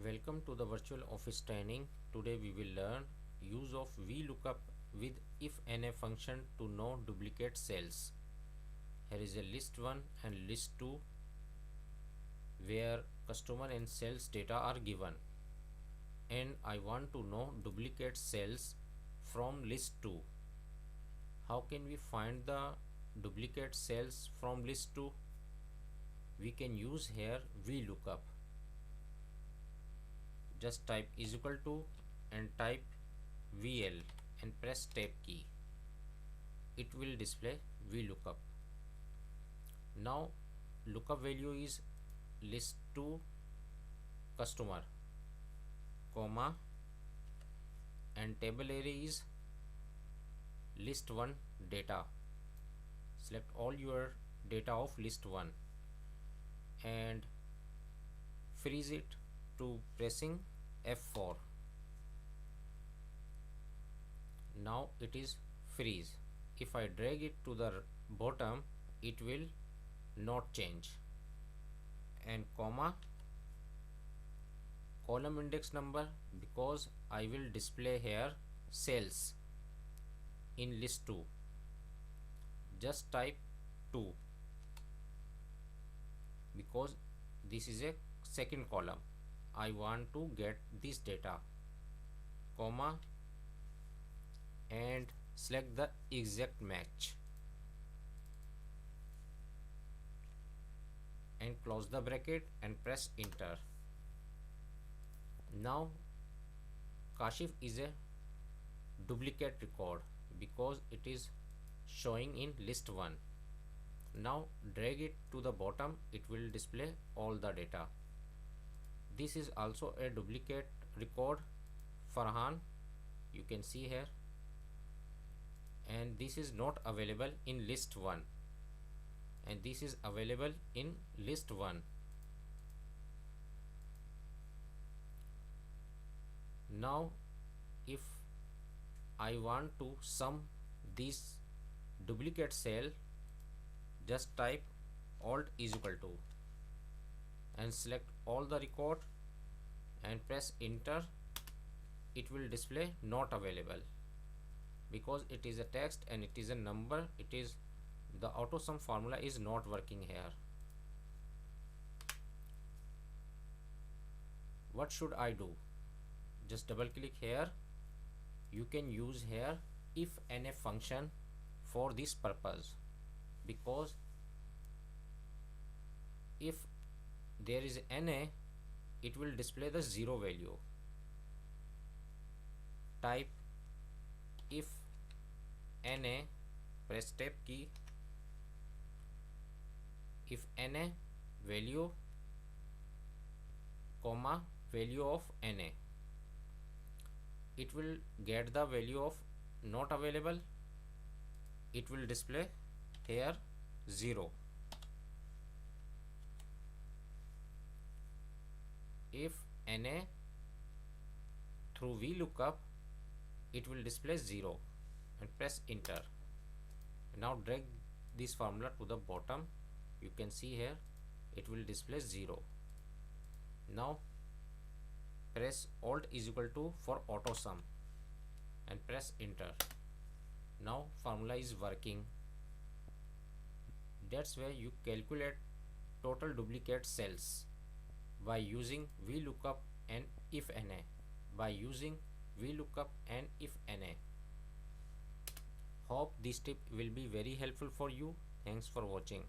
Welcome to the virtual office training. Today we will learn use of VLOOKUP with if-NA function to know duplicate cells. Here is a list 1 and list 2 where customer and sales data are given, and I want to know duplicate cells from list 2. How can we find the duplicate cells from list 2? We can use here VLOOKUP. Just type is equal to and type VL and press tab key. It will display VLOOKUP. Now lookup value is list 2 customer, comma, and table array is list 1 data. Select all your data of list 1 and freeze it to pressing F4. Now it is freeze. If I drag it to the bottom, it will not change. And comma, column index number, because I will display here cells in list 2. Just type 2 because this is a second column. I want to get this data, comma, and select the exact match and close the bracket and press enter. Now Kashif is a duplicate record because it is showing in list 1. Now drag it to the bottom, it will display all the data. This is also a duplicate record, Farhan, you can see here, and this is not available in list 1 and this is available in list 1. Now if I want to sum this duplicate cell, just type alt is equal to and select all the record and press enter. It will display not available because it is a text and it is a number. It is the auto sum formula is not working here. What should I do? Just double click here. You can use here if-NA function for this purpose, because if there is NA, it will display the 0 value. Type if NA, press tab key, if NA value, comma, value of NA. It will get the value of not available. It will display here 0. If NA through VLOOKUP, it will display 0 and press enter. Now drag this formula to the bottom. You can see here it will display 0. Now press alt is equal to for auto sum and press enter. Now formula is working. That's why you calculate total duplicate cells by using VLOOKUP and if-NA. By using VLOOKUP and if-NA. Hope this tip will be very helpful for you. Thanks for watching.